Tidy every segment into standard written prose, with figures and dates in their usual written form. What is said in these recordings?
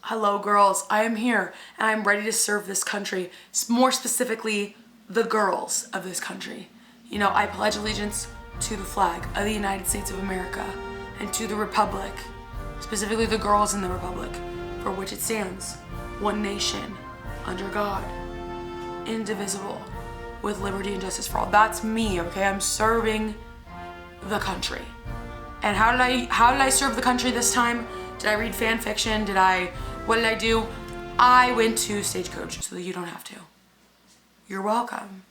Hello girls, I am here and I'm ready to serve this country, more specifically the girls of this country. You know, I pledge allegiance to the flag of the United States of America and to the Republic, specifically the girls in the Republic, for which it stands, one nation, under God, indivisible, with liberty and justice for all. That's me, okay? I'm serving the country. And how did I serve the country this time? Did I read fan fiction? What did I do? I went to Stagecoach so that you don't have to. You're welcome.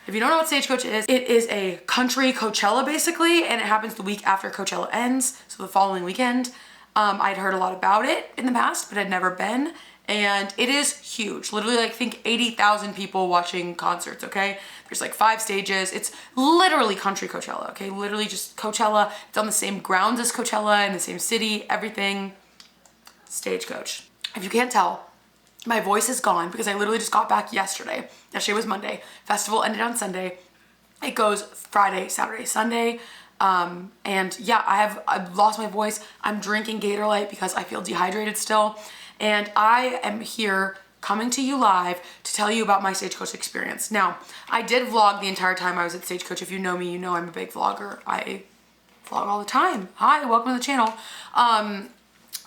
If you don't know what Stagecoach is, it is a country Coachella basically, and it happens the week after Coachella ends, so the following weekend. I'd heard a lot about it in the past, but I'd never been, and it is huge. Literally, like, think 80,000 people watching concerts, okay? There's like 5 stages. It's literally country Coachella, okay? Literally just Coachella. It's on the same grounds as Coachella, in the same city, everything. Stagecoach. If you can't tell, my voice is gone because I literally just got back yesterday. Yesterday was Monday. Festival ended on Sunday. It goes Friday, Saturday, Sunday. And yeah, I've lost my voice. I'm drinking Gatorade because I feel dehydrated still. And I am here coming to you live to tell you about my Stagecoach experience. Now, I did vlog the entire time I was at Stagecoach. If you know me, you know I'm a big vlogger. I vlog all the time. Hi, welcome to the channel.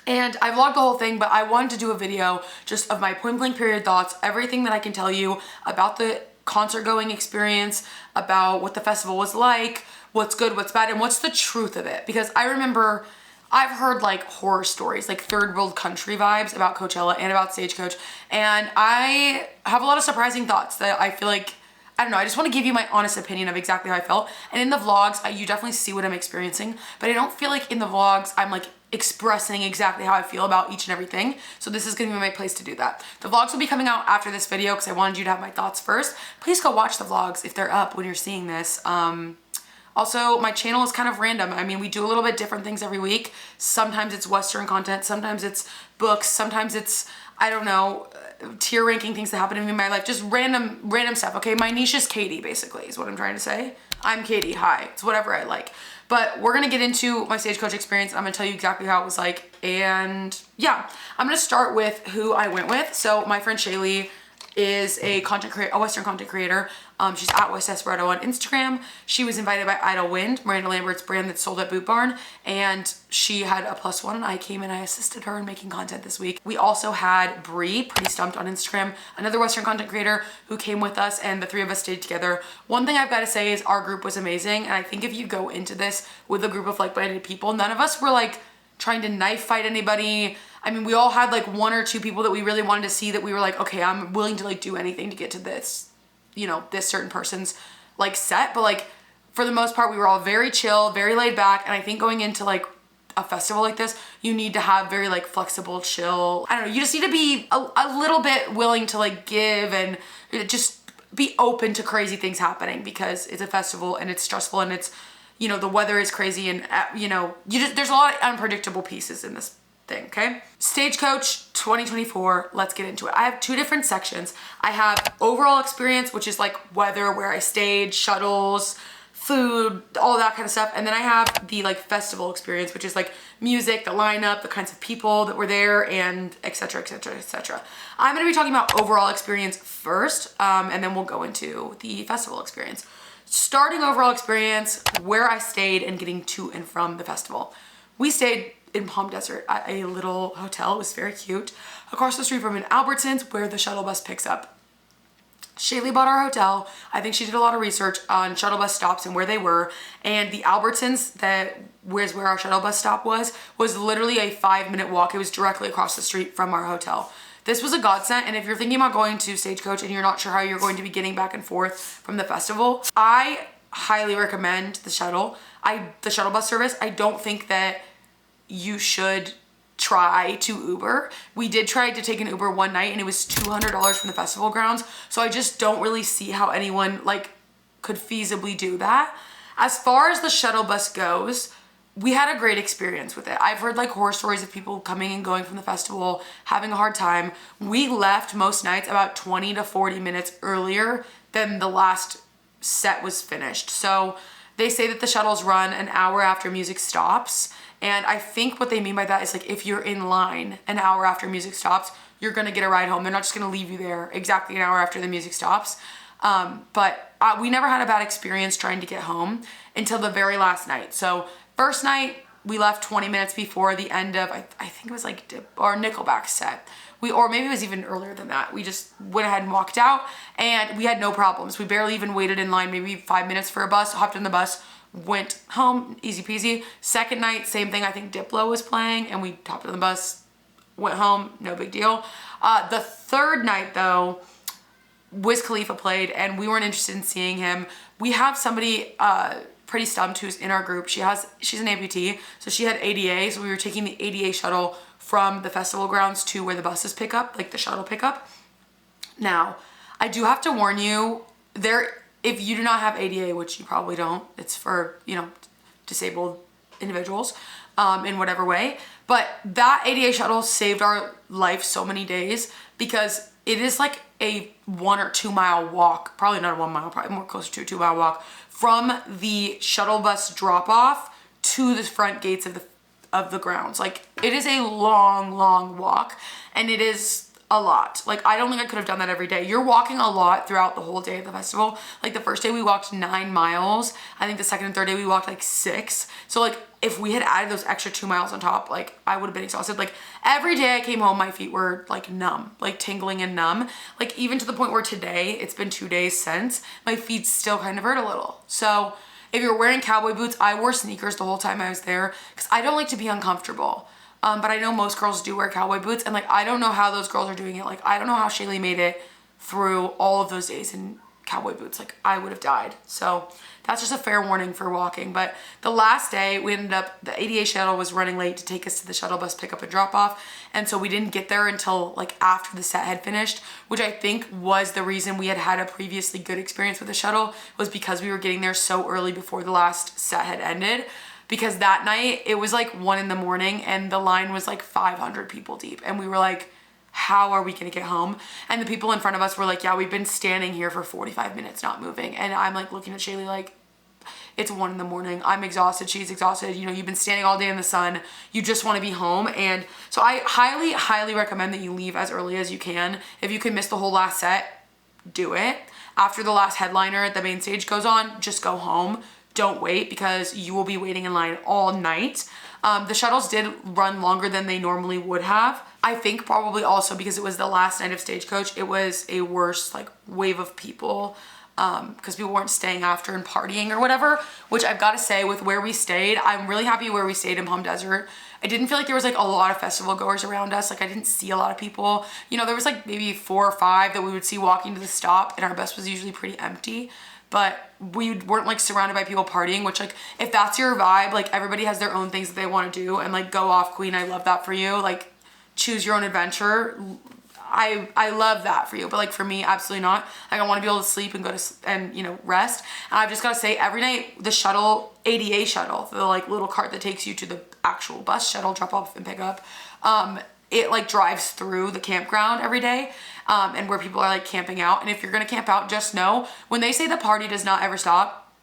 And I vlogged the whole thing, but I wanted to do a video just of my point blank period thoughts, everything that I can tell you about the concert going experience, about what the festival was like, what's good, what's bad, and what's the truth of it. Because I remember I've heard like horror stories, like third world country vibes about Coachella and about Stagecoach. And I have a lot of surprising thoughts that I feel like, I don't know, I just want to give you my honest opinion of exactly how I felt. And in the vlogs, you definitely see what I'm experiencing, but I don't feel like in the vlogs, I'm like expressing exactly how I feel about each and everything. So this is gonna be my place to do that. The vlogs will be coming out after this video because I wanted you to have my thoughts first. Please go watch the vlogs if they're up when you're seeing this. Also, my channel is kind of random. I mean, we do a little bit different things every week. Sometimes it's Western content, sometimes it's books, sometimes it's, I don't know, tier ranking things that happen to me in my life, just random stuff, okay? My niche is Katie, basically, is what I'm trying to say. I'm Katie, hi, it's whatever I like. But we're gonna get into my Stagecoach experience. I'm gonna tell you exactly how it was like, and yeah. I'm gonna start with who I went with. So my friend Shaylee is a Western content creator. She's at West Desperado on Instagram. She was invited by Idle Wind, Miranda Lambert's brand that's sold at Boot Barn, and she had a +1, and I came and I assisted her in making content this week. We also had Bree, Pretty Stumped on Instagram, another Western content creator who came with us, and the 3 of us stayed together. One thing I've got to say is our group was amazing, and I think if you go into this with a group of like-minded people, none of us were like trying to knife fight anybody. I mean, we all had like 1 or 2 people that we really wanted to see that we were like, okay, I'm willing to like do anything to get to this, you know, this certain person's like set. But like for the most part, we were all very chill, very laid back. And I think going into like a festival like this, you need to have very like flexible, chill, I don't know, you just need to be a little bit willing to like give and just be open to crazy things happening, because it's a festival and it's stressful and it's, you know, the weather is crazy, and you know, there's a lot of unpredictable pieces in this thing, okay? Stagecoach 2024, let's get into it. I have 2 different sections. I have overall experience, which is like weather, where I stayed, shuttles, food, all that kind of stuff. And then I have the like festival experience, which is like music, the lineup, the kinds of people that were there, and etc, etc, etc. I'm gonna be talking about overall experience first, and then we'll go into the festival experience. Starting overall experience, where I stayed and getting to and from the festival. We stayed in Palm Desert at a little hotel. It was very cute, across the street from an Albertsons where the shuttle bus picks up. Shaylee bought our hotel. I think she did a lot of research on shuttle bus stops and where they were, and the Albertsons that was where our shuttle bus stop was literally a 5-minute walk. It was directly across the street from our hotel. This was a godsend, and if you're thinking about going to Stagecoach and you're not sure how you're going to be getting back and forth from the festival, I highly recommend the shuttle bus service. I don't think that you should try to Uber. We did try to take an Uber one night and it was $200 from the festival grounds. So I just don't really see how anyone like could feasibly do that. As far as the shuttle bus goes, we had a great experience with it. I've heard like horror stories of people coming and going from the festival, having a hard time. We left most nights about 20 to 40 minutes earlier than the last set was finished. So They say that the shuttles run an hour after music stops. And I think what they mean by that is like if you're in line an hour after music stops, you're gonna get a ride home. They're not just gonna leave you there exactly an hour after the music stops. But we never had a bad experience trying to get home until the very last night. So first night, we left 20 minutes before the end of, I think it was like Nickelback set. Or maybe it was even earlier than that. We just went ahead and walked out and we had no problems. We barely even waited in line, maybe 5 minutes for a bus, hopped in the bus, went home, easy peasy. Second night, same thing. I think Diplo was playing and we hopped in the bus, went home, no big deal. The third night though, Wiz Khalifa played and we weren't interested in seeing him. We have somebody pretty stumped who's in our group. She's an amputee, so she had ADA, so we were taking the ADA shuttle from the festival grounds to where the buses pick up, like the shuttle pickup. Now, I do have to warn you, if you do not have ADA, which you probably don't, it's for, you know, disabled individuals in whatever way, but that ADA shuttle saved our life so many days because it is like a 1 or 2 mile walk, probably not a 1 mile, probably more closer to a 2 mile walk from the shuttle bus drop off to the front gates of the grounds. Like it is a long walk and it is a lot. Like I don't think I could have done that every day. You're walking a lot throughout the whole day of the festival. Like the first day we walked 9 miles. I think the second and third day we walked like 6. So like if we had added those extra 2 miles on top, like I would have been exhausted. Like every day I came home, my feet were like numb, like tingling and numb. Like even to the point where today, it's been 2 days since, my feet still kind of hurt a little. So if you're wearing cowboy boots, I wore sneakers the whole time I was there because I don't like to be uncomfortable. But I know most girls do wear cowboy boots and like, I don't know how those girls are doing it. Like, I don't know how Shaylee made it through all of those days in cowboy boots. Like I would have died. So that's just a fair warning for walking. But the last day we ended up, the ADA shuttle was running late to take us to the shuttle bus pickup and drop off. And so we didn't get there until like after the set had finished, which I think was the reason we had had a previously good experience with the shuttle, was because we were getting there so early before the last set had ended. Because that night it was like 1 in the morning and the line was like 500 people deep. And we were like, how are we gonna get home? And the people in front of us were like, yeah, we've been standing here for 45 minutes not moving. And I'm like looking at Shaylee like, it's 1 in the morning. I'm exhausted. She's exhausted. You know, you've been standing all day in the sun. You just want to be home. And so I highly recommend that you leave as early as you can. If you can miss the whole last set, do it. After the last headliner at the main stage goes on, just go home. Don't wait because you will be waiting in line all night. The shuttles did run longer than they normally would have. I think probably also because it was the last night of Stagecoach, it was a worse like wave of people because people weren't staying after and partying or whatever, which I've got to say with where we stayed, I'm really happy where we stayed in Palm Desert. I didn't feel like there was like a lot of festival goers around us. Like I didn't see a lot of people. You know, there was like maybe 4 or 5 that we would see walking to the stop and our bus was usually pretty empty. But we weren't like surrounded by people partying, which like if that's your vibe, like everybody has their own things that they want to do and like go off queen. I love that for you. Like choose your own adventure. I love that for you. But like for me, absolutely not. Like I want to be able to sleep and go to and you know rest. And I've just got to say every night the shuttle, ADA shuttle, the like little cart that takes you to the actual bus shuttle drop off and pick up, it like drives through the campground every day. And where people are like camping out. And if you're gonna camp out, just know when they say the party does not ever stop,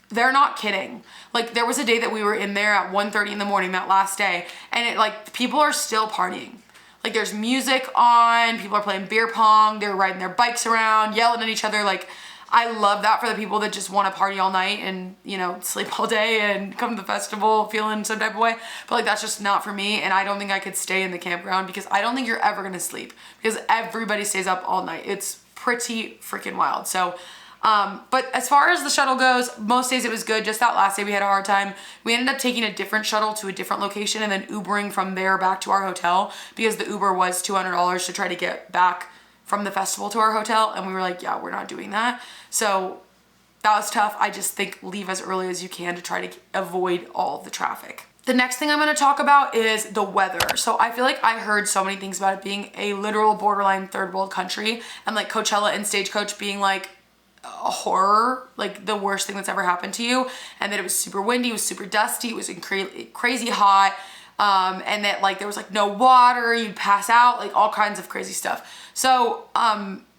they're not kidding. Like there was a day that we were in there at 1:30 in the morning that last day and it like people are still partying. Like there's music on, people are playing beer pong, they're riding their bikes around, yelling at each other. Like I love that for the people that just want to party all night and, you know, sleep all day and come to the festival feeling some type of way. But like, that's just not for me. And I don't think I could stay in the campground because I don't think you're ever going to sleep because everybody stays up all night. It's pretty freaking wild. So, but as far as the shuttle goes, most days it was good. Just that last day we had a hard time. We ended up taking a different shuttle to a different location and then Ubering from there back to our hotel because the Uber was $200 to try to get back from the festival to our hotel. And we were like, yeah, we're not doing that. So that was tough. I just think leave as early as you can to try to avoid all of the traffic. The next thing I'm going to talk about is the weather. So I feel like I heard so many things about it being a literal borderline third world country and like Coachella and Stagecoach being like a horror, like the worst thing that's ever happened to you. And that it was super windy, it was super dusty, it was crazy hot. And that like there was like no water, you'd pass out, like all kinds of crazy stuff. So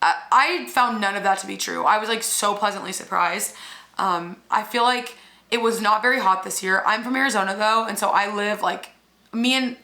I found none of that to be true. I was like so pleasantly surprised. I feel like it was not very hot this year. I'm from Arizona though, and so I live like, me and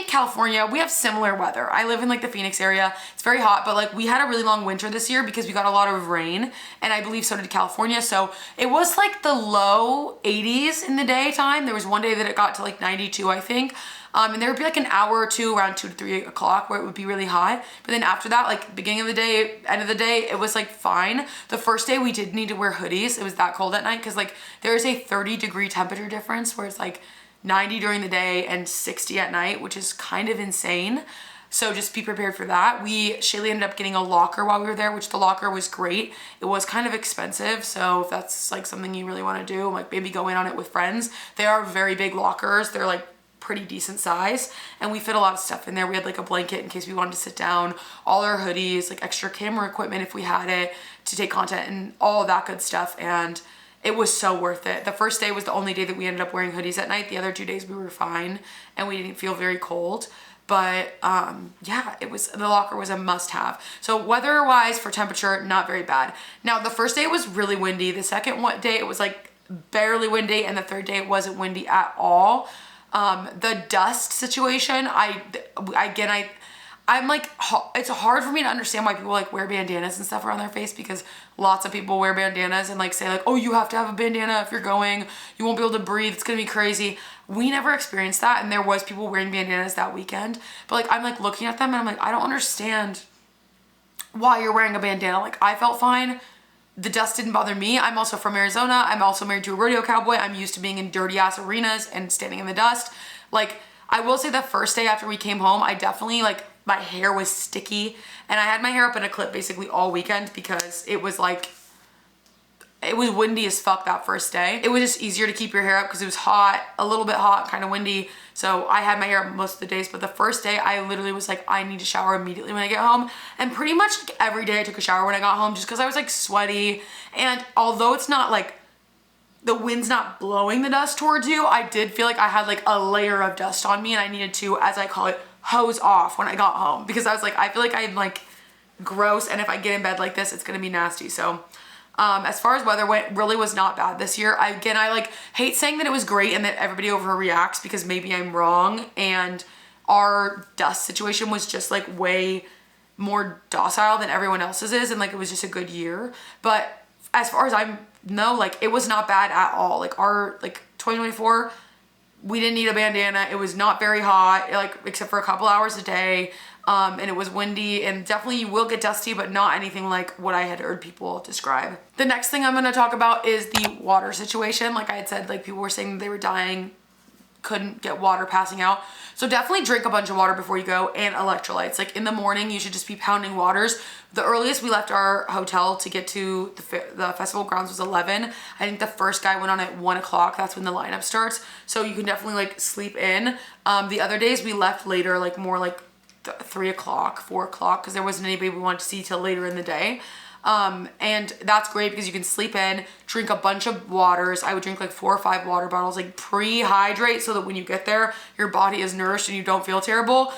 California, we have similar weather. I live in like the Phoenix area. It's very hot, but like we had a really long winter this year because we got a lot of rain, and I believe so did California. So it was like the low 80s in the daytime. There was one day that it got to like 92, I think. And there would be like an hour or two around 2 to 3 o'clock where it would be really hot. But then after that, like beginning of the day, end of the day, it was like fine. The first day we did need to wear hoodies. It was that cold at night because like there is a 30-degree temperature difference where it's like 90 during the day and 60 at night, which is kind of insane. So just be prepared for that. Shaylee ended up getting a locker while we were there, which the locker was great. It was kind of expensive. So if that's like something you really want to do, like maybe go in on it with friends. They are very big lockers. They're like pretty decent size, and we fit a lot of stuff in there. We had like a blanket in case we wanted to sit down, all our hoodies, like extra camera equipment if we had it to take content, and all of that good stuff. And it was so worth it. The first day was the only day that we ended up wearing hoodies at night. The other 2 days we were fine and we didn't feel very cold. But yeah, the locker was a must have. So weather wise for temperature, not very bad. Now the first day was really windy. The second day it was like barely windy, and the third day it wasn't windy at all. The dust situation, I'm like, it's hard for me to understand why people like wear bandanas and stuff around their face, because lots of people wear bandanas and like say like, oh, you have to have a bandana if you're going, you won't be able to breathe, it's gonna be crazy. We never experienced that, and there was people wearing bandanas that weekend, but like I'm like looking at them and I'm like, I don't understand why you're wearing a bandana. Like I felt fine. The dust didn't bother me. I'm also from Arizona. I'm also married to a rodeo cowboy. I'm used to being in dirty ass arenas and standing in the dust. Like I will say the first day after we came home, I definitely like, my hair was sticky, and I had my hair up in a clip basically all weekend because it was like, it was windy as fuck that first day. It was just easier to keep your hair up because it was hot, a little bit hot, kind of windy. So I had my hair up most of the days, but the first day I literally was like, I need to shower immediately when I get home. And pretty much like every day I took a shower when I got home just because I was like sweaty. And although it's not like, the wind's not blowing the dust towards you, I did feel like I had like a layer of dust on me, and I needed to, as I call it, hose off when I got home, because I was like, I feel like I'm like gross, and if I get in bed like this, it's gonna be nasty. So as far as weather went, really was not bad this year. I like hate saying that it was great and that everybody overreacts, because maybe I'm wrong, and our dust situation was just like way more docile than everyone else's is, and like it was just a good year. But as far as I know, like it was not bad at all. Like our 2024, we didn't need a bandana. It was not very hot, like except for a couple hours a day. And it was windy, and definitely you will get dusty, but not anything like what I had heard people describe. The next thing I'm gonna talk about is the water situation. Like I had said, like people were saying they were dying, couldn't get water, passing out. So definitely drink a bunch of water before you go, and electrolytes. Like in the morning, you should just be pounding waters. The earliest we left our hotel to get to the festival grounds was 11. I think the first guy went on at 1 o'clock. That's when the lineup starts. So you can definitely like sleep in. The other days we left later, like more like 3 o'clock, 4 o'clock, because there wasn't anybody we wanted to see till later in the day. And that's great because you can sleep in, drink a bunch of waters. I would drink like 4 or 5 water bottles, like pre-hydrate, so that when you get there, your body is nourished and you don't feel terrible.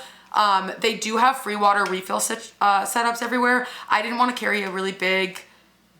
They do have free water refill setups everywhere. I didn't want to carry a really big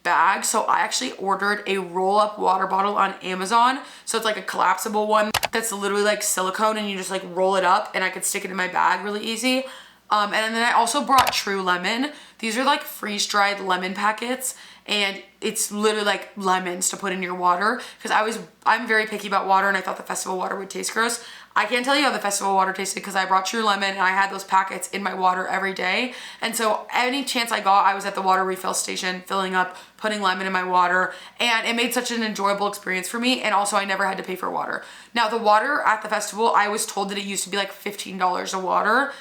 bag, so I actually ordered a roll-up water bottle on Amazon. So it's like a collapsible one that's literally like silicone, and you just like roll it up, and I could stick it in my bag really easy. And then I also brought True Lemon. These are like freeze-dried lemon packets, and it's literally like lemons to put in your water, because I'm very picky about water, and I thought the festival water would taste gross. I can't tell you how the festival water tasted because I brought True Lemon, and I had those packets in my water every day. And so any chance I got, I was at the water refill station filling up, putting lemon in my water, and it made such an enjoyable experience for me. And also I never had to pay for water. Now the water at the festival, I was told that it used to be like $15 a water.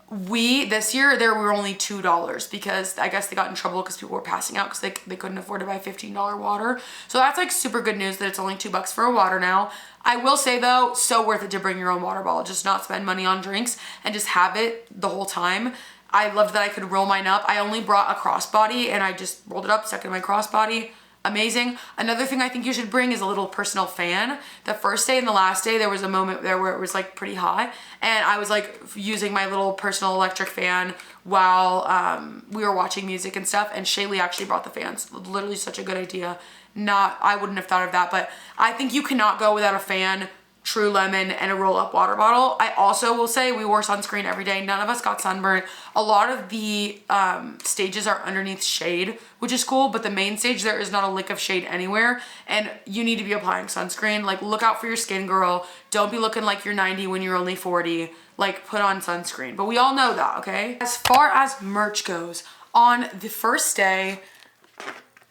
This year there were only $2 because I guess they got in trouble because people were passing out because they couldn't afford to buy $15 water. So that's like super good news that it's only $2 for a water now. I will say though, so worth it to bring your own water bottle, just not spend money on drinks and just have it the whole time. I loved that I could roll mine up. I only brought a crossbody, and I just rolled it up, stuck it in my crossbody. amazing. Another thing I think you should bring is a little personal fan. The first day and the last day, there was a moment there where it was like pretty hot, and I was like using my little personal electric fan while we were watching music and stuff, and Shaylee actually brought the fans. Literally such a good idea. I wouldn't have thought of that, but I think you cannot go without a fan, True Lemon, and a roll-up water bottle. I also will say we wore sunscreen every day. None of us got sunburned. A lot of the stages are underneath shade, which is cool, but the main stage, there is not a lick of shade anywhere, and you need to be applying sunscreen. Like, look out for your skin, girl. Don't be looking like you're 90 when you're only 40. Like, put on sunscreen. But we all know that, okay? As far as merch goes, on the first day,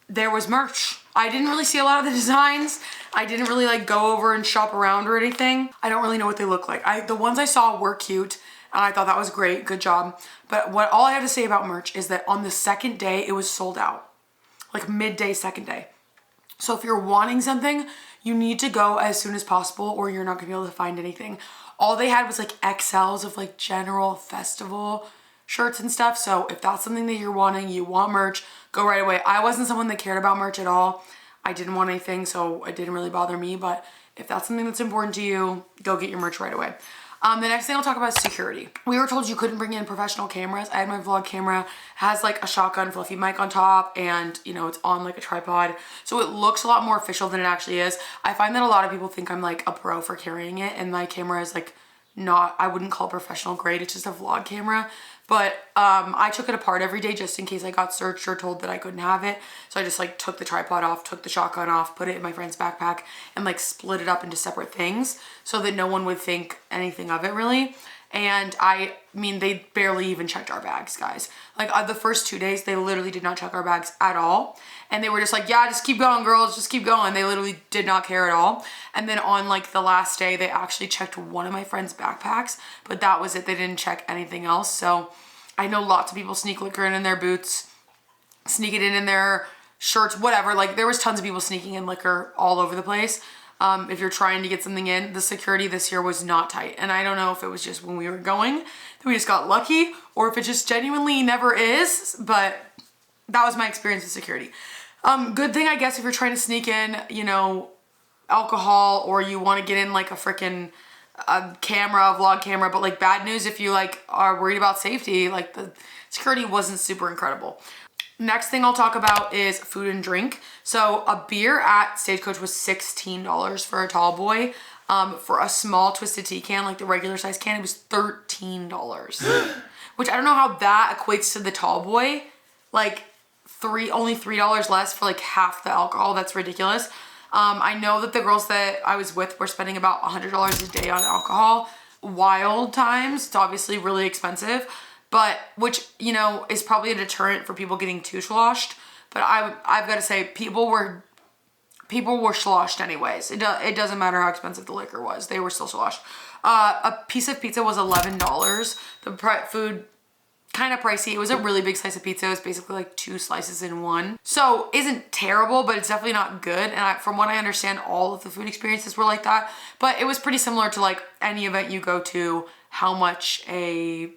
there was merch. I didn't really see a lot of the designs. I didn't really like go over and shop around or anything. I don't really know what they look like. The ones I saw were cute, and I thought that was great, good job. But all I have to say about merch is that on the second day, it was sold out. Like midday, second day. So if you're wanting something, you need to go as soon as possible or you're not gonna be able to find anything. All they had was like XLs of like general festival shirts and stuff. So if that's something that you're wanting, you want merch, go right away. I wasn't someone that cared about merch at all. I didn't want anything, so it didn't really bother me. But if that's something that's important to you, go get your merch right away. The next thing I'll talk about is security. We were told you couldn't bring in professional cameras. I had my vlog camera, has like a shotgun fluffy mic on top, and you know, it's on like a tripod. So it looks a lot more official than it actually is. I find that a lot of people think I'm like a pro for carrying it, and my camera is like not, I wouldn't call it professional grade. It's just a vlog camera. But I took it apart every day just in case I got searched or told that I couldn't have it. So I just like took the tripod off, took the shotgun off, put it in my friend's backpack, and like split it up into separate things so that no one would think anything of it really. And I mean, they barely even checked our bags, guys. Like the first 2 days, they literally did not check our bags at all. And they were just like, yeah, just keep going, girls, just keep going. They literally did not care at all. And then on like the last day, they actually checked one of my friend's backpacks, but that was it. They didn't check anything else. So I know lots of people sneak liquor in their boots, sneak it in their shirts, whatever. Like there was tons of people sneaking in liquor all over the place. If you're trying to get something in, the security this year was not tight. And I don't know if it was just when we were going that we just got lucky or if it just genuinely never is, but that was my experience with security. Good thing, I guess, if you're trying to sneak in, you know, alcohol or you want to get in like a freaking camera, a vlog camera, but like bad news if you like are worried about safety, like the security wasn't super incredible. Next thing I'll talk about is food and drink. So a beer at Stagecoach was $16 for a tall boy. For a small Twisted Tea can, like the regular size can, it was $13. Which I don't know how that equates to the tall boy. Like only $3 less for like half the alcohol. That's ridiculous. I know that the girls that I was with were spending about $100 a day on alcohol. Wild times. It's obviously really expensive. But, which, you know, is probably a deterrent for people getting too sloshed. But I've got to say, people were sloshed anyways. It doesn't matter how expensive the liquor was. They were still sloshed. A piece of pizza was $11. The food, kind of pricey. It was a really big slice of pizza. It was basically like 2 slices in one. So, isn't terrible, but it's definitely not good. And from what I understand, all of the food experiences were like that. But it was pretty similar to like any event you go to, how much a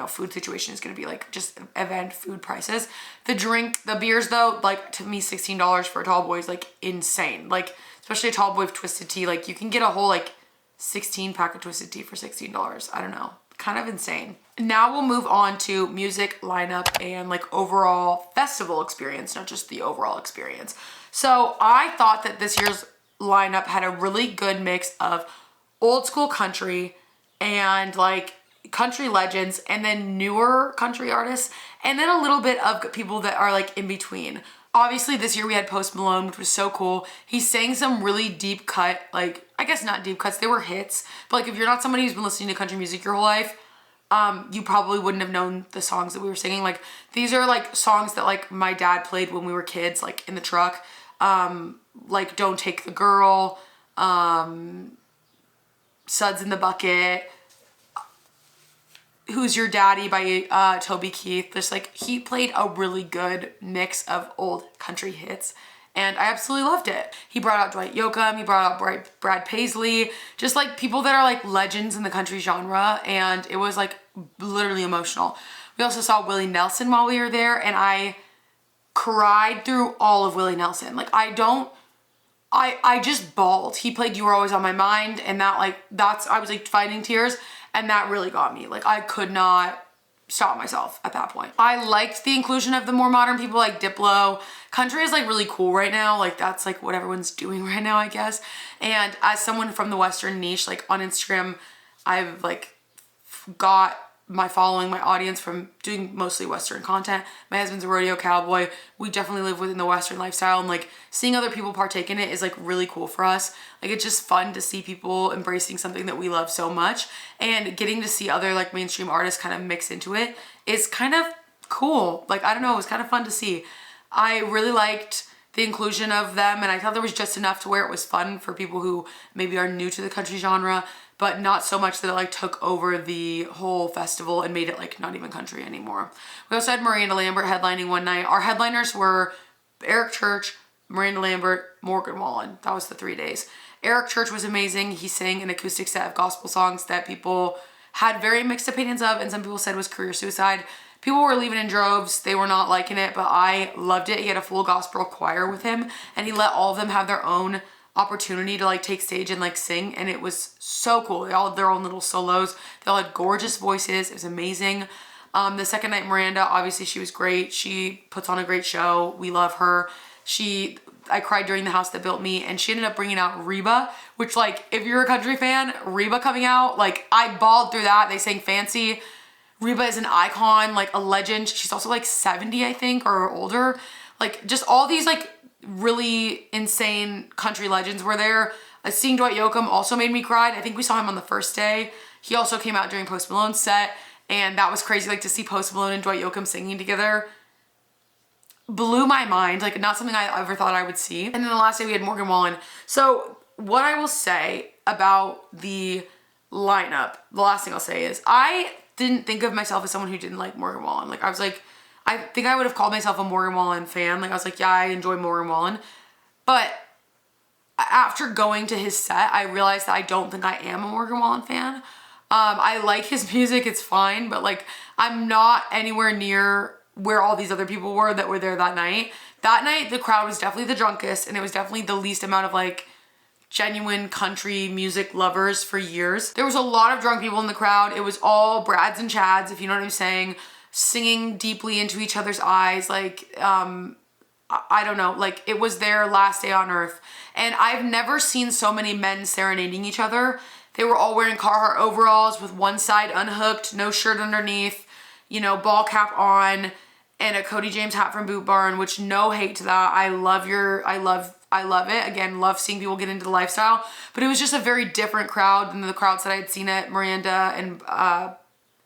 food situation is going to be, like just event food prices. The beers though, like to me, $16 for a tall boy is like insane. Like, especially a tall boy with Twisted Tea, like you can get a whole like 16 pack of Twisted Tea for $16. I don't know, kind of insane. Now we'll move on to music lineup and like overall festival experience, not just the overall experience. So I thought that this year's lineup had a really good mix of old school country and like country legends, and then newer country artists, and then a little bit of people that are like in between. Obviously this year we had Post Malone, which was so cool. He sang some really deep cut, like, I guess not deep cuts, they were hits, but like if you're not somebody who's been listening to country music your whole life, you probably wouldn't have known the songs that we were singing. Like these are like songs that like my dad played when we were kids, like in the truck, like Don't Take the Girl, Suds in the Bucket, Who's Your Daddy by Toby Keith. There's like, he played a really good mix of old country hits and I absolutely loved it. He brought out Dwight Yoakam, he brought out Brad Paisley, just like people that are like legends in the country genre, and it was like literally emotional. We also saw Willie Nelson while we were there, and I cried through all of Willie Nelson. Like I just bawled. He played You Were Always on My Mind, and that like, I was like fighting tears, and that really got me. Like I could not stop myself at that point. I liked the inclusion of the more modern people like Diplo. Country is like really cool right now. Like that's like what everyone's doing right now, I guess. And as someone from the Western niche, like on Instagram, I've like got my following, my audience from doing mostly Western content. My husband's a rodeo cowboy. We definitely live within the Western lifestyle, and like seeing other people partake in it is like really cool for us. Like it's just fun to see people embracing something that we love so much, and getting to see other like mainstream artists kind of mix into it is kind of cool. Like, I don't know, it was kind of fun to see. I really liked the inclusion of them, and I thought there was just enough to where it was fun for people who maybe are new to the country genre, but not so much that it like took over the whole festival and made it like not even country anymore. We also had Miranda Lambert headlining one night. Our headliners were Eric Church, Miranda Lambert, Morgan Wallen. That was the 3 days. Eric Church was amazing. He sang an acoustic set of gospel songs that people had very mixed opinions of, and some people said was career suicide. People were leaving in droves. They were not liking it, but I loved it. He had a full gospel choir with him, and he let all of them have their own opportunity to like take stage and like sing, and it was so cool. They all had their own little solos. They all had gorgeous voices. It was amazing. The second night, Miranda, obviously she was great. She puts on a great show. We love her. I cried during The House That Built Me, and she ended up bringing out Reba, which like, if you're a country fan, Reba coming out, like I bawled through that. They sang Fancy. Reba is an icon, like a legend. She's also like 70, I think, or older. Like just all these like really insane country legends were there. Seeing Dwight Yoakam also made me cry. I think we saw him on the first day. He also came out during Post Malone's set, and that was crazy. Like to see Post Malone and Dwight Yoakam singing together blew my mind. Like not something I ever thought I would see. And then the last day we had Morgan Wallen. So what I will say about the lineup, the last thing I'll say is I didn't think of myself as someone who didn't like Morgan Wallen. Like I was like, I think I would have called myself a Morgan Wallen fan. Like I was like, yeah, I enjoy Morgan Wallen. But after going to his set, I realized that I don't think I am a Morgan Wallen fan. I like his music, it's fine, but like I'm not anywhere near where all these other people were that were there that night. That night, the crowd was definitely the drunkest, and it was definitely the least amount of like genuine country music lovers for years. There was a lot of drunk people in the crowd. It was all Brads and Chads, if you know what I'm saying, singing deeply into each other's eyes. Like, I don't know, like it was their last day on earth. And I've never seen so many men serenading each other. They were all wearing Carhartt overalls with one side unhooked, no shirt underneath, you know, ball cap on, and a Cody James hat from Boot Barn, which no hate to that. I love it. Again, love seeing people get into the lifestyle, but it was just a very different crowd than the crowds that I had seen at Miranda and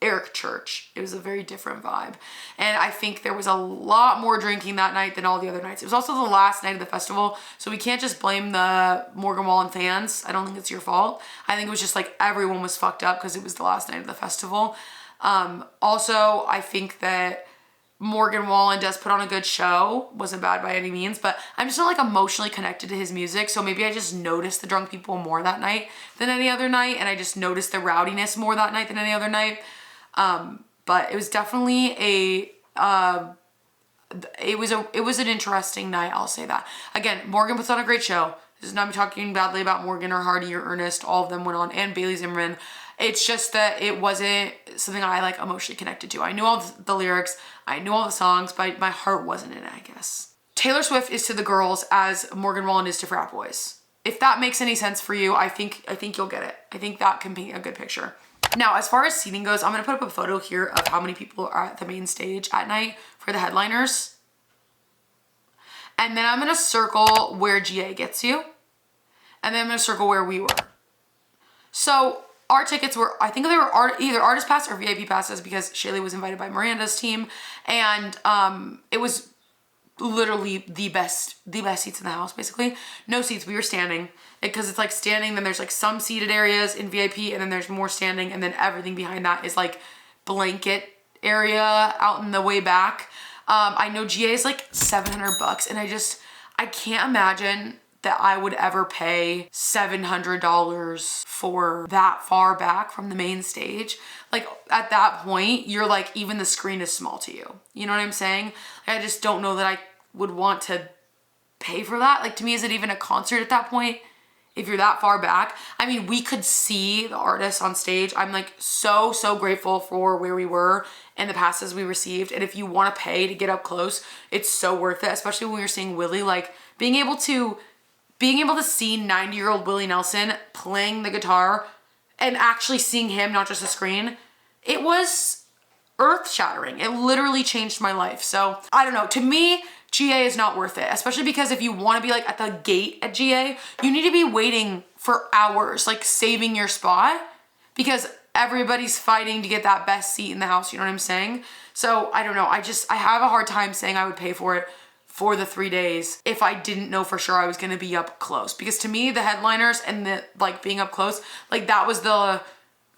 Eric Church. It was a very different vibe. And I think there was a lot more drinking that night than all the other nights. It was also the last night of the festival, so we can't just blame the Morgan Wallen fans. I don't think it's your fault. I think it was just like everyone was fucked up because it was the last night of the festival. Also, I think that Morgan Wallen does put on a good show. Wasn't bad by any means, but I'm just not like emotionally connected to his music. So maybe I just noticed the drunk people more that night than any other night. And I just noticed the rowdiness more that night than any other night. But it was definitely it was an interesting night. I'll say that. Again, Morgan puts on a great show. This is not me talking badly about Morgan or Hardy or Ernest. All of them went on, and Bailey Zimmerman. It's just that it wasn't something I like emotionally connected to. I knew all the lyrics, I knew all the songs, but my heart wasn't in it, I guess. Taylor Swift is to the girls as Morgan Wallen is to frat boys. If that makes any sense for you, I think you'll get it. I think that can paint a good picture. Now, as far as seating goes, I'm gonna put up a photo here of how many people are at the main stage at night for the headliners. And then I'm gonna circle where GA gets you. And then I'm gonna circle where we were. So our tickets were, I think they were either artist pass or VIP passes because Shaylee was invited by Miranda's team. And it was literally the best seats in the house, basically. No seats, we were standing. Because it's like standing, then there's like some seated areas in VIP, and then there's more standing, and then everything behind that is like blanket area out in the way back. I know GA is like $700, and I can't imagine that I would ever pay $700 for that far back from the main stage. Like at that point, you're like, even the screen is small to you. You know what I'm saying? I just don't know that I would want to pay for that. Like, to me, is it even a concert at that point? If you're that far back, I mean, we could see the artists on stage. I'm like so grateful for where we were and the passes we received. And if you want to pay to get up close, it's so worth it, especially when you're seeing Willie. Like, being able to see 90-year-old Willie Nelson playing the guitar and actually seeing him, not just a screen, it was earth-shattering. It literally changed my life. So I don't know, to me, GA is not worth it, especially because if you want to be like at the gate at GA, you need to be waiting for hours, like saving your spot, because everybody's fighting to get that best seat in the house. You know what I'm saying? So I don't know. I have a hard time saying I would pay for it for the 3 days if I didn't know for sure I was going to be up close. Because to me, the headliners and the like being up close, like that was the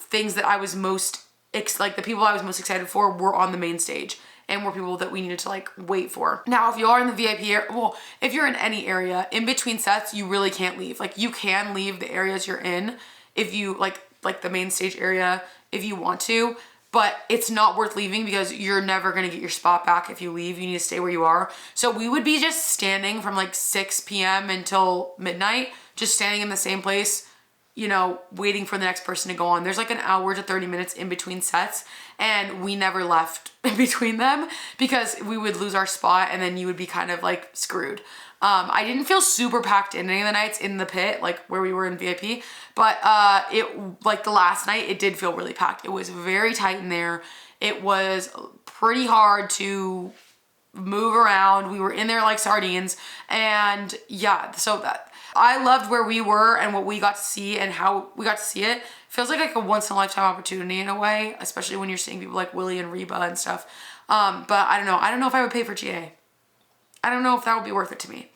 things that I was most, like the people I was most excited for were on the main stage. And were people that we needed to like wait for. Now, if you are in the VIP area, well, if you're in any area, in between sets, you really can't leave. Like, you can leave the areas you're in if you, like the main stage area, if you want to, but it's not worth leaving because you're never gonna get your spot back if you leave. You need to stay where you are. So we would be just standing from like 6 p.m. until midnight, just standing in the same place, you know, waiting for the next person to go on. There's like an hour to 30 minutes in between sets, and we never left in between them because we would lose our spot and then you would be kind of like screwed. I didn't feel super packed in any of the nights in the pit, like where we were in VIP, but it, like the last night, it did feel really packed. It was very tight in there. It was pretty hard to move around. We were in there like sardines, and yeah, so that I loved where we were and what we got to see and how we got to see it. Feels like a once in a lifetime opportunity in a way, especially when you're seeing people like Willie and Reba and stuff. But I don't know. I don't know if I would pay for GA. I don't know if that would be worth it to me.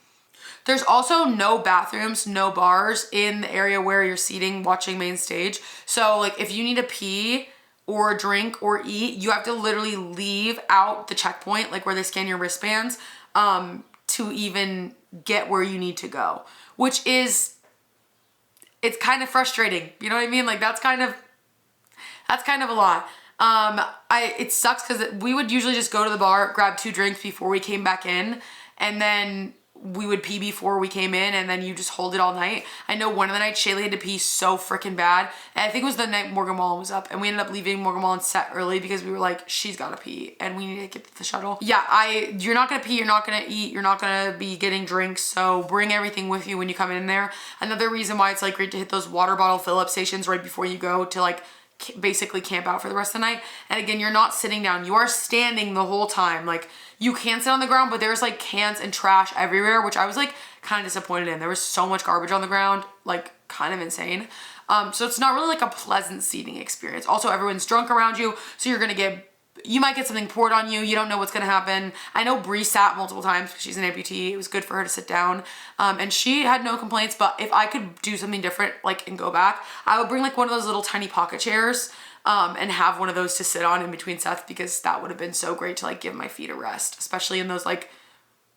There's also no bathrooms, no bars in the area where you're seating watching main stage. So like if you need to pee or drink or eat, you have to literally leave out the checkpoint, like where they scan your wristbands, to even get where you need to go, which is, it's kind of frustrating. You know what I mean? Like that's kind of a lot. It sucks because we would usually just go to the bar, grab 2 drinks before we came back in, and then we would pee before we came in, and then you just hold it all night. I know one of the nights Shaylee had to pee so freaking bad, and I think it was the night Morgan Wallen was up, and we ended up leaving Morgan Wallen set early because we were like, she's gotta pee and we need to get to the shuttle. Yeah, you're not gonna pee, you're not gonna eat, you're not gonna be getting drinks, so bring everything with you when you come in there. Another reason why it's like great to hit those water bottle fill-up stations right before you go to like basically camp out for the rest of the night. And again, you're not sitting down, you are standing the whole time. Like, you can sit on the ground, but there's like cans and trash everywhere, which I was like kind of disappointed in. There was so much garbage on the ground, like kind of insane. So it's not really like a pleasant seating experience. Also, everyone's drunk around you, so you might get something poured on you. You don't know what's gonna happen. I know Bree sat multiple times because she's an amputee. It was good for her to sit down, and she had no complaints. But if I could do something different, like, and go back, I would bring like one of those little tiny pocket chairs, and have one of those to sit on in between sets, because that would have been so great to like give my feet a rest, especially in those like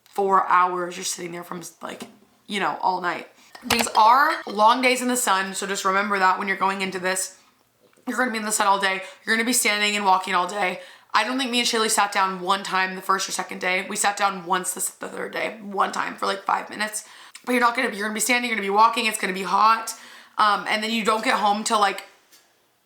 4 hours you're sitting there from like, you know, all night. These are long days in the sun, so just remember that when you're going into this. You're gonna be in the sun all day. You're gonna be standing and walking all day. I don't think me and Shaylee sat down one time the first or second day. We sat down once the third day, one time for like 5 minutes. But you're gonna be standing, you're gonna be walking, it's gonna be hot. And then you don't get home till like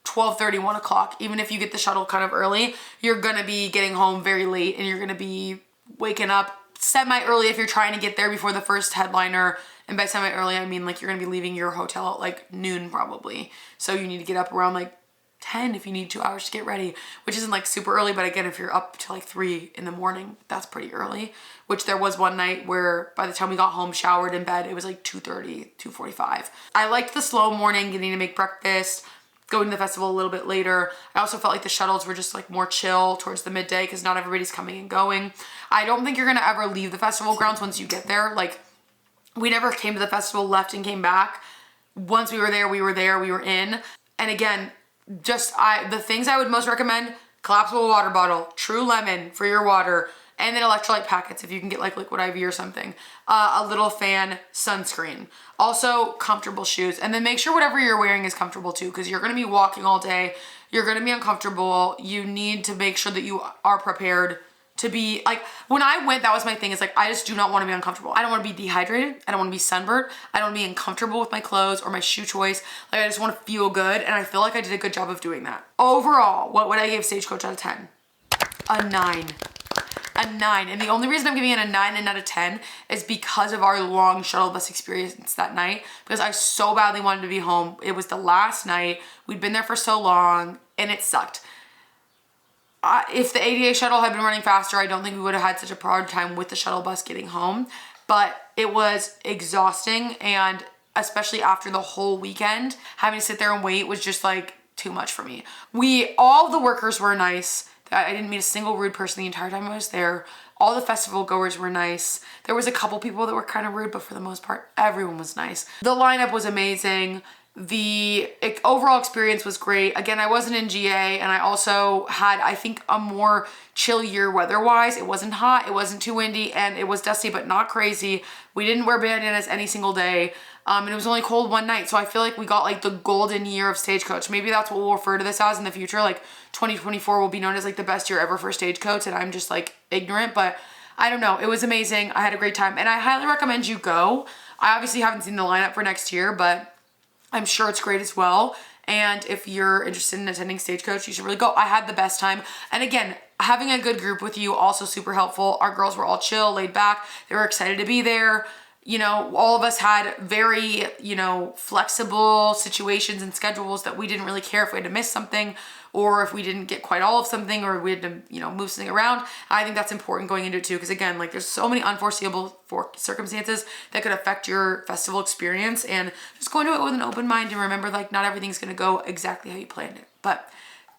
12:30, 1 o'clock. Even if you get the shuttle kind of early, you're gonna be getting home very late, and you're gonna be waking up semi-early if you're trying to get there before the first headliner. And by semi-early, I mean like you're gonna be leaving your hotel at like noon probably. So you need to get up around like 10 if you need 2 hours to get ready, which isn't like super early, but again, if you're up to like 3 in the morning, that's pretty early. Which there was one night where by the time we got home, showered, in bed, it was like 2:30, 2:45. I liked the slow morning, getting to make breakfast, going to the festival a little bit later. I also felt like the shuttles were just like more chill towards the midday because not everybody's coming and going. I don't think you're gonna ever leave the festival grounds once you get there. Like, we never came to the festival, left and came back. Once we were there, we were in. And again, the things I would most recommend: collapsible water bottle, True Lemon for your water, and then electrolyte packets if you can get like liquid IV or something, a little fan, sunscreen, also comfortable shoes, and then make sure whatever you're wearing is comfortable too, because you're going to be walking all day, you're going to be uncomfortable. You need to make sure that you are prepared to be like, when I went, that was my thing. It's like, I just do not want to be uncomfortable. I don't want to be dehydrated. I don't want to be sunburned. I don't want to be uncomfortable with my clothes or my shoe choice. Like, I just want to feel good. And I feel like I did a good job of doing that. Overall, what would I give Stagecoach out of 10? A 9. A 9. And the only reason I'm giving it a 9 and not a 10 is because of our long shuttle bus experience that night. Because I so badly wanted to be home. It was the last night. We'd been there for so long and it sucked. If the ADA shuttle had been running faster, I don't think we would have had such a hard time with the shuttle bus getting home. But it was exhausting, and especially after the whole weekend, having to sit there and wait was just like too much for me. All the workers were nice. I didn't meet a single rude person the entire time I was there. All the festival goers were nice. There was a couple people that were kind of rude, but for the most part, everyone was nice. The lineup was amazing. The overall experience was great. Again, I wasn't in GA, and I also had, I think, a more chill year weather-wise. It wasn't hot, it wasn't too windy, and it was dusty, but not crazy. We didn't wear bandanas any single day, and it was only cold one night, so I feel like we got like the golden year of Stagecoach. Maybe that's what we'll refer to this as in the future. Like 2024 will be known as like the best year ever for Stagecoach, and I'm just like ignorant, but I don't know. It was amazing. I had a great time, and I highly recommend you go. I obviously haven't seen the lineup for next year, but I'm sure it's great as well. And if you're interested in attending Stagecoach, you should really go. I had the best time. And again, having a good group with you, also super helpful. Our girls were all chill, laid back. They were excited to be there. You know, all of us had very, you know, flexible situations and schedules that we didn't really care if we had to miss something or if we didn't get quite all of something or we had to, you know, move something around. I think that's important going into it too, because again, like there's so many unforeseeable circumstances that could affect your festival experience, and just go into it with an open mind and remember like not everything's gonna go exactly how you planned it. But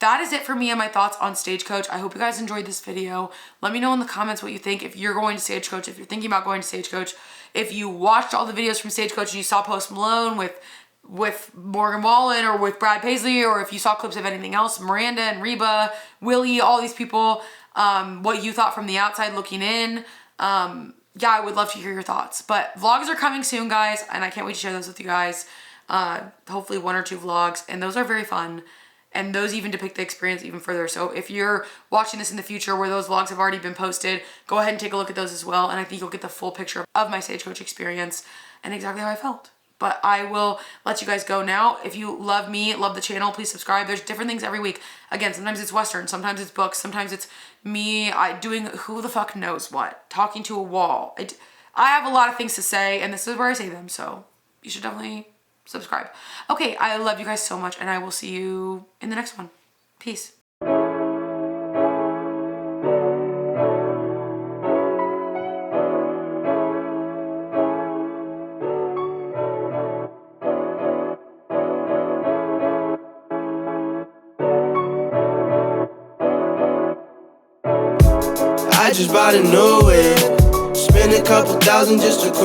that is it for me and my thoughts on Stagecoach. I hope you guys enjoyed this video. Let me know in the comments what you think. If you're going to Stagecoach, if you're thinking about going to Stagecoach, if you watched all the videos from Stagecoach and you saw Post Malone with Morgan Wallen or with Brad Paisley, or if you saw clips of anything else, Miranda and Reba, Willie, all these people, what you thought from the outside looking in. Yeah, I would love to hear your thoughts. But vlogs are coming soon, guys, and I can't wait to share those with you guys. Hopefully 1 or 2 vlogs, and those are very fun. And those even depict the experience even further. So if you're watching this in the future where those vlogs have already been posted, go ahead and take a look at those as well. And I think you'll get the full picture of my Stagecoach experience and exactly how I felt. But I will let you guys go now. If you love me, love the channel, please subscribe. There's different things every week. Again, sometimes it's Western, sometimes it's books, sometimes it's me doing who the fuck knows what, talking to a wall. I have a lot of things to say, and this is where I say them, so you should definitely subscribe. Okay, I love you guys so much, and I will see you in the next one. Peace. I just bought a new whip, spend a couple thousand just to cruise.